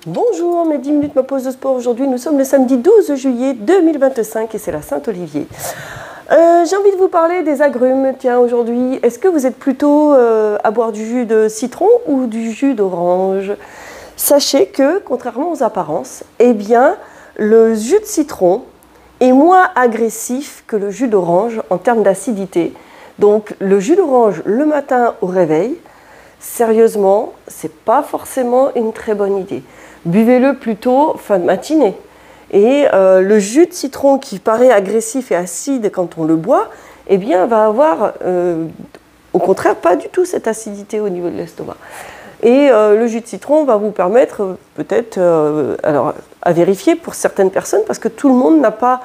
Bonjour, mes 10 minutes ma pause de sport. Aujourd'hui, nous sommes le samedi 12 juillet 2025 et c'est la Saint-Olivier. J'ai envie de vous parler des agrumes. Tiens, aujourd'hui, est-ce que vous êtes plutôt à boire du jus de citron ou du jus d'orange? Sachez que, contrairement aux apparences, eh bien, le jus de citron est moins agressif que le jus d'orange en termes d'acidité. Donc, le jus d'orange le matin au réveil, sérieusement, c'est pas forcément une très bonne idée. Buvez-le plutôt fin de matinée. Et le jus de citron qui paraît agressif et acide quand on le boit, eh bien, va avoir, au contraire, pas du tout cette acidité au niveau de l'estomac. Et le jus de citron va vous permettre peut-être, alors à vérifier pour certaines personnes, parce que tout le monde n'a pas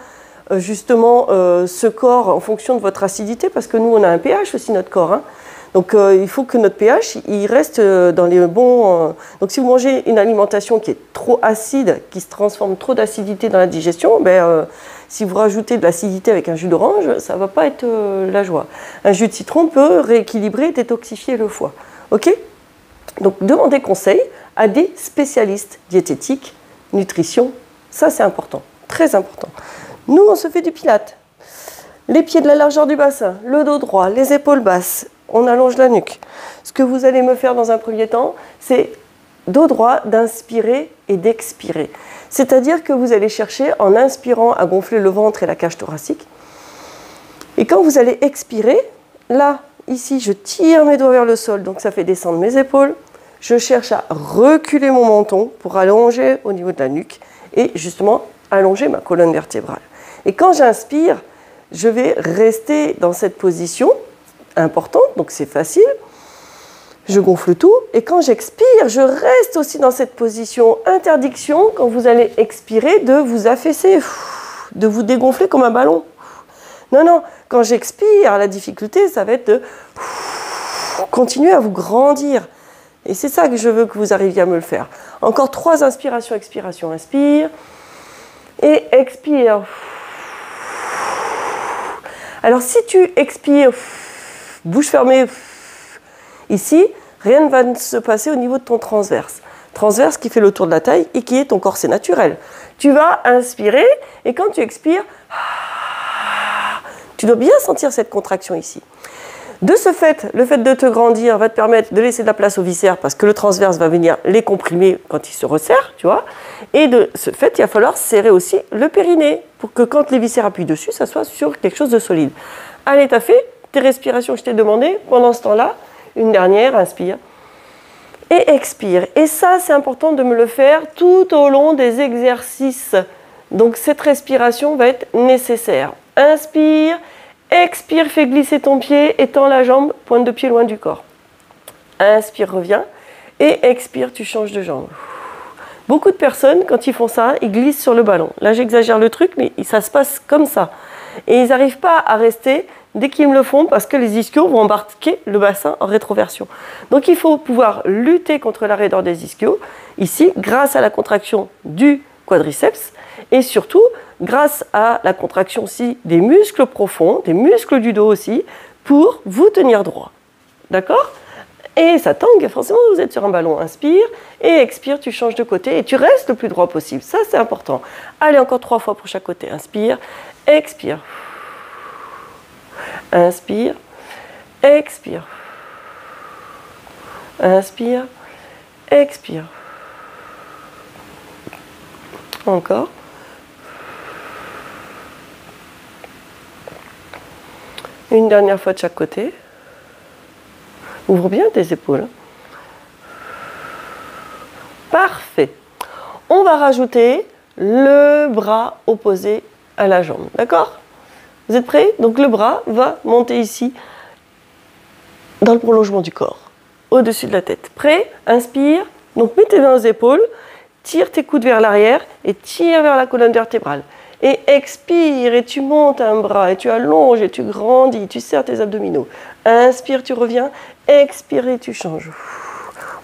justement ce corps en fonction de votre acidité, parce que nous, on a un pH aussi, notre corps, hein. Donc il faut que notre pH il reste dans les bons... Donc si vous mangez une alimentation qui est trop acide, qui se transforme trop d'acidité dans la digestion, si vous rajoutez de l'acidité avec un jus d'orange, ça ne va pas être la joie. Un jus de citron peut rééquilibrer et détoxifier le foie. Ok? Donc demandez conseil à des spécialistes diététiques, nutrition, ça c'est important, très important. Nous on se fait du pilate. Les pieds de la largeur du bassin, le dos droit, les épaules basses. On allonge la nuque. Ce que vous allez me faire dans un premier temps, c'est dos droit d'inspirer et d'expirer. C'est-à-dire que vous allez chercher en inspirant à gonfler le ventre et la cage thoracique. Et quand vous allez expirer, là, ici, je tire mes doigts vers le sol, donc ça fait descendre mes épaules. Je cherche à reculer mon menton pour allonger au niveau de la nuque et justement allonger ma colonne vertébrale. Et quand j'inspire, je vais rester dans cette position importante, donc c'est facile. Je gonfle tout et quand j'expire, je reste aussi dans cette position. Interdiction, quand vous allez expirer, de vous affaisser, de vous dégonfler comme un ballon. Non, non, quand j'expire, la difficulté, ça va être de continuer à vous grandir. Et c'est ça que je veux que vous arriviez à me le faire. Encore 3 inspirations, expiration. Inspire et expire. Alors si tu expires, bouche fermée, ici, rien ne va se passer au niveau de ton transverse. Transverse qui fait le tour de la taille et qui est ton corset naturel. Tu vas inspirer et quand tu expires, tu dois bien sentir cette contraction ici. De ce fait, le fait de te grandir va te permettre de laisser de la place aux viscères parce que le transverse va venir les comprimer quand il se resserre, tu vois. Et de ce fait, il va falloir serrer aussi le périnée pour que quand les viscères appuient dessus, ça soit sur quelque chose de solide. Allez, t'as fait tes respirations que je t'ai demandé. Pendant ce temps-là, une dernière, inspire et expire. Et ça, c'est important de me le faire tout au long des exercices. Donc, cette respiration va être nécessaire. Inspire, expire, fais glisser ton pied, étends la jambe, pointe de pied loin du corps. Inspire, reviens. Et expire, tu changes de jambe. Beaucoup de personnes, quand ils font ça, ils glissent sur le ballon. Là, j'exagère le truc, mais ça se passe comme ça. Et ils n'arrivent pas à rester dès qu'ils me le font parce que les ischios vont embarquer le bassin en rétroversion. Donc il faut pouvoir lutter contre la raideur des ischios, ici, grâce à la contraction du quadriceps et surtout grâce à la contraction aussi des muscles profonds, des muscles du dos aussi, pour vous tenir droit. D'accord ? Et ça tangue, forcément vous êtes sur un ballon. Inspire et expire, tu changes de côté et tu restes le plus droit possible. Ça c'est important. Allez, encore 3 fois pour chaque côté. Inspire, expire. Inspire, expire. Inspire, expire. Encore. Une dernière fois de chaque côté. Ouvre bien tes épaules. Parfait. On va rajouter le bras opposé à la jambe. D'accord ? Vous êtes prêts? Donc le bras va monter ici, dans le prolongement du corps, au-dessus de la tête. Prêt? Inspire. Donc mets tes mains aux épaules, tire tes coudes vers l'arrière et tire vers la colonne vertébrale. Et expire et tu montes un bras et tu allonges et tu grandis, tu serres tes abdominaux. Inspire, tu reviens. Expire et tu changes.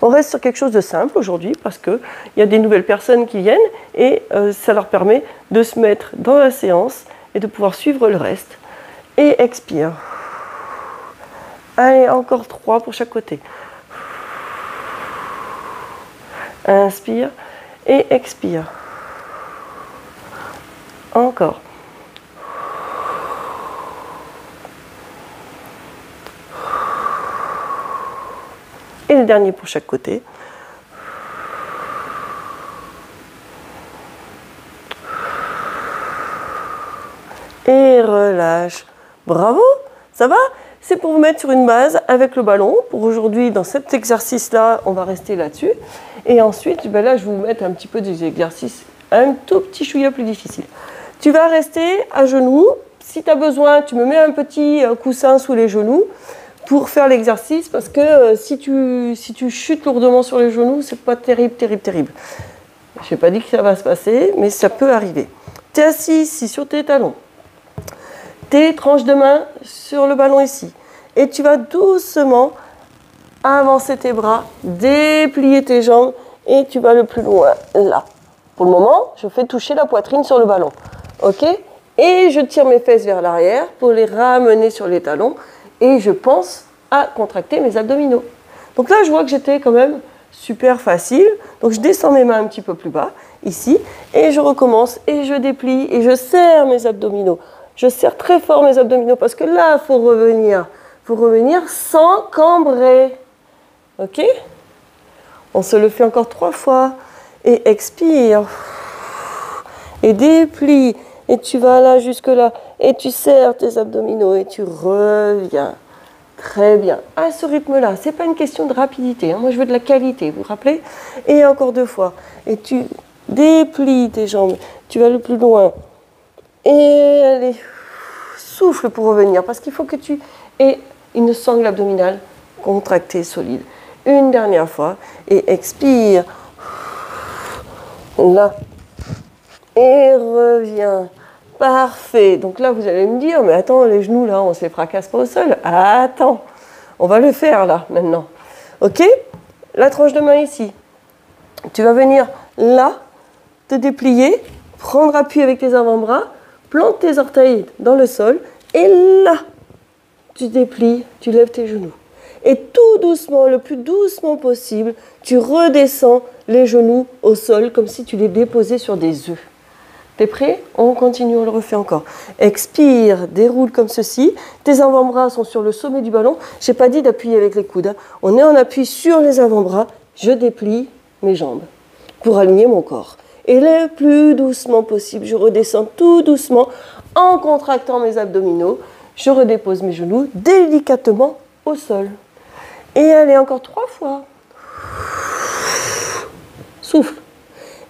On reste sur quelque chose de simple aujourd'hui parce qu'il y a des nouvelles personnes qui viennent et ça leur permet de se mettre dans la séance et de pouvoir suivre le reste. Et expire. Allez, encore 3 pour chaque côté. Inspire et expire. Encore. Et le dernier pour chaque côté. Et relâche. Bravo, ça va? C'est pour vous mettre sur une base avec le ballon. Pour aujourd'hui, dans cet exercice-là, on va rester là-dessus. Et ensuite, ben là, je vais vous mettre un petit peu des exercices un tout petit chouïa plus difficiles. Tu vas rester à genoux. Si tu as besoin, tu me mets un petit coussin sous les genoux pour faire l'exercice. Parce que si tu chutes lourdement sur les genoux, c'est pas terrible, terrible, terrible. Je n'ai pas dit que ça va se passer, mais ça peut arriver. Tu es assis ici sur tes talons. Tes tranches de main sur le ballon ici. Et tu vas doucement avancer tes bras, déplier tes jambes et tu vas le plus loin là. Pour le moment, je fais toucher la poitrine sur le ballon. Ok? Et je tire mes fesses vers l'arrière pour les ramener sur les talons et je pense à contracter mes abdominaux. Donc là, je vois que j'étais quand même super facile. Donc je descends mes mains un petit peu plus bas ici et je recommence et je déplie et je serre mes abdominaux. Je serre très fort mes abdominaux parce que là, il faut revenir. Il faut revenir sans cambrer. Ok? On se le fait encore 3 fois. Et expire. Et déplie. Et tu vas là, jusque là. Et tu serres tes abdominaux et tu reviens. Très bien. À ce rythme-là, ce n'est pas une question de rapidité. Hein. Moi, je veux de la qualité, vous vous rappelez? Et encore 2 fois. Et tu déplies tes jambes. Tu vas le plus loin. Et allez, souffle pour revenir, parce qu'il faut que tu aies une sangle abdominale contractée, solide. Une dernière fois, et expire. Là. Et reviens. Parfait. Donc là, vous allez me dire, mais attends, les genoux, là, on ne se les fracasse pas au sol. Attends, on va le faire, là, maintenant. Ok? La tranche de main ici. Tu vas venir là, te déplier, prendre appui avec tes avant-bras, plante tes orteils dans le sol et là, tu déplies, tu lèves tes genoux. Et tout doucement, le plus doucement possible, tu redescends les genoux au sol comme si tu les déposais sur des œufs. T'es prêt? On continue, on le refait encore. Expire, déroule comme ceci. Tes avant-bras sont sur le sommet du ballon. Je n'ai pas dit d'appuyer avec les coudes. Hein. On est en appui sur les avant-bras. Je déplie mes jambes pour aligner mon corps. Et le plus doucement possible, je redescends tout doucement en contractant mes abdominaux. Je redépose mes genoux délicatement au sol. Et allez, encore 3 fois. Souffle.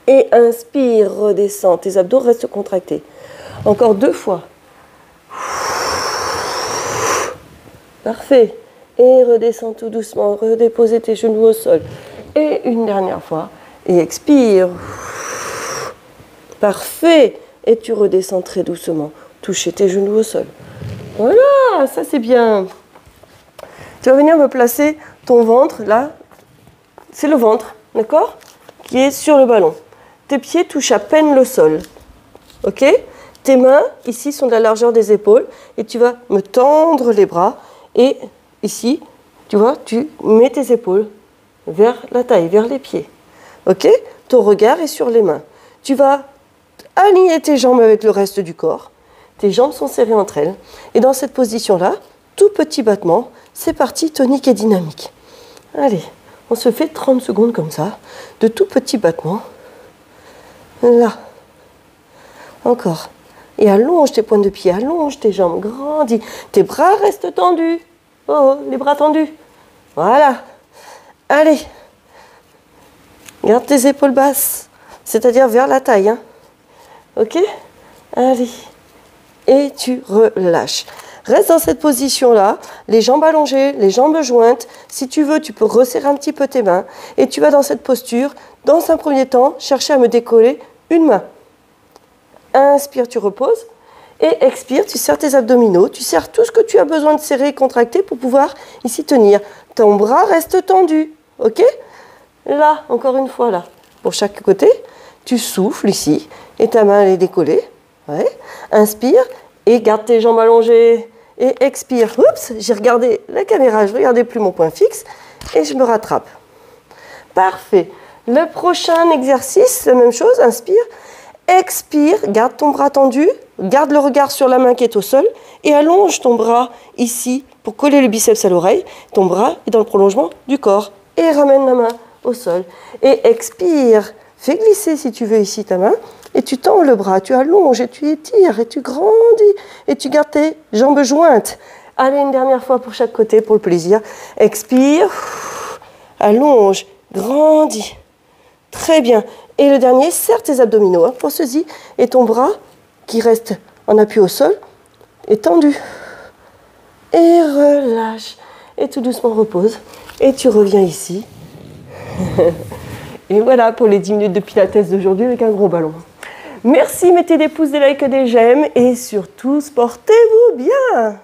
Et inspire, redescends. Tes abdos restent contractés. Encore 2 fois. Parfait. Et redescends tout doucement. Redéposez tes genoux au sol. Et une dernière fois. Et expire. Parfait. Et tu redescends très doucement. Touchez tes genoux au sol. Voilà, ça c'est bien. Tu vas venir me placer ton ventre, là. C'est le ventre, d'accord? Qui est sur le ballon. Tes pieds touchent à peine le sol. Ok? Tes mains, ici, sont de la largeur des épaules. Et tu vas me tendre les bras. Et ici, tu vois, tu mets tes épaules vers la taille, vers les pieds. Ok? Ton regard est sur les mains. Tu vas aligner tes jambes avec le reste du corps. Tes jambes sont serrées entre elles. Et dans cette position-là, tout petit battement, c'est parti, tonique et dynamique. Allez, on se fait 30 secondes comme ça, de tout petits battements. Là. Encore. Et allonge tes pointes de pied, allonge tes jambes, grandis. Tes bras restent tendus. Oh, les bras tendus. Voilà. Allez. Garde tes épaules basses, c'est-à-dire vers la taille. Hein. Ok? Allez. Et tu relâches. Reste dans cette position-là, les jambes allongées, les jambes jointes. Si tu veux, tu peux resserrer un petit peu tes mains. Et tu vas dans cette posture, dans un premier temps, chercher à me décoller une main. Inspire, tu reposes. Et expire, tu serres tes abdominaux. Tu serres tout ce que tu as besoin de serrer et contracter pour pouvoir ici tenir. Ton bras reste tendu. Ok? Là, encore une fois, là. Pour chaque côté, tu souffles ici. Et ta main, elle est décollée. Ouais. Inspire et garde tes jambes allongées. Et expire. Oups, j'ai regardé la caméra, je ne regardais plus mon point fixe et je me rattrape. Parfait. Le prochain exercice, la même chose, inspire. Expire, garde ton bras tendu, garde le regard sur la main qui est au sol et allonge ton bras ici pour coller le biceps à l'oreille. Ton bras est dans le prolongement du corps et ramène la main au sol. Et expire, fais glisser si tu veux ici ta main et tu tends le bras, tu allonges et tu étires et tu grandis et tu gardes tes jambes jointes. Allez, une dernière fois pour chaque côté pour le plaisir. Expire, allonge, grandis. Très bien. Et le dernier, serre tes abdominaux, pour ceci. Et ton bras, qui reste en appui au sol, est tendu. Et relâche. Et tout doucement repose. Et tu reviens ici. Et voilà pour les 10 minutes de pilates d'aujourd'hui avec un gros ballon. Merci, mettez des pouces, des likes, des j'aime. Et surtout, portez-vous bien.